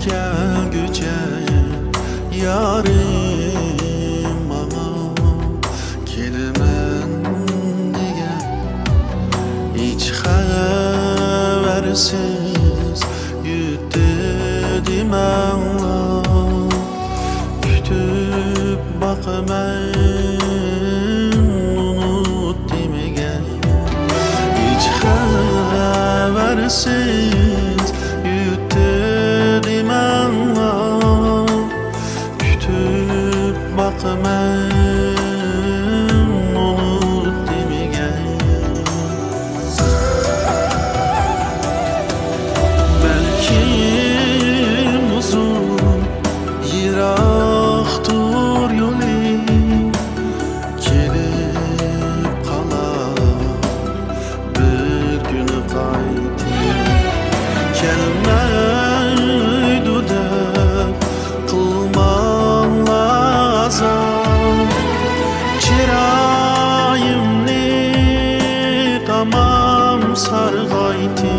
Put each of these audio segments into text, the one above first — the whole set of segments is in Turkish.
gel güce yarim bana kelimen diye hiç habersiz yüttü dimen kütüp bakmayın unut demegen hiç habersiz yüttü dimen kütüp bakmayın unut demegen belki uzun yiraktır yolu kelip kalar bir günü qaytib kelmeydi deb qilmam lazım chirayimni tamam sarg'aydi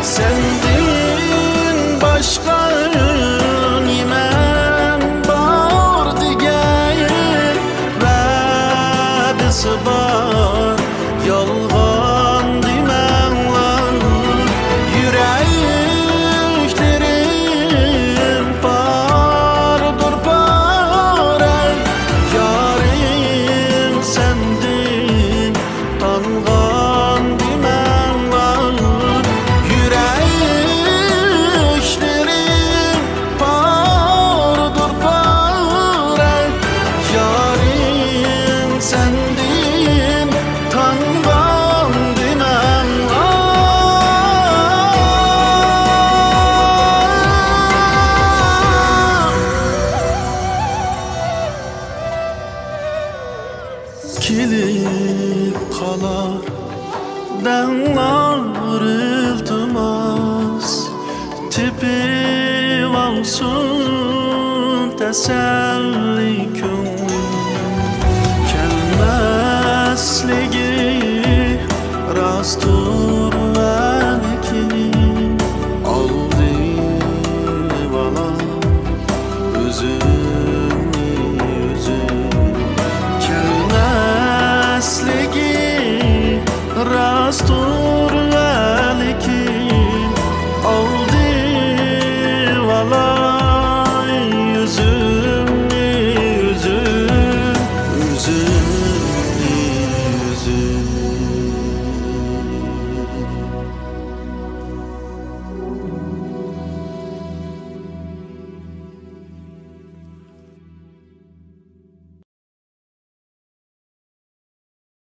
Sendin başka nimen var diyen vadisi var yolgan dimenler yüreklerim pardır pare yarim sendin tangan dimenler yüreklerim pardır pare yarim sendin tangan dimenler kelip kalar dağlar iltimas tepip alsın teselli